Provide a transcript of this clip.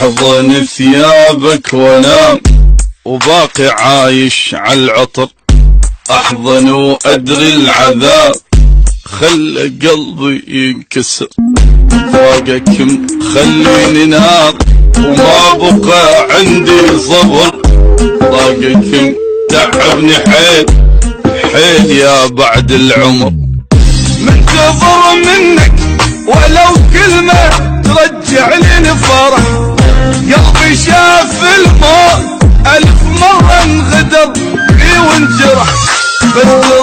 احضن ثيابك وانام وباقي عايش على العطر، احضن وادري العذاب خلى قلبي ينكسر، فوقك مخليني نار وما بقى عندي صبر، ضاقك تعبني حيل حيل يا بعد العمر. منتظر منك ولو كلمة ترجع لي فرح، قلبي شاف الموت 1000 مرة انغدر فيه وانجرح، بس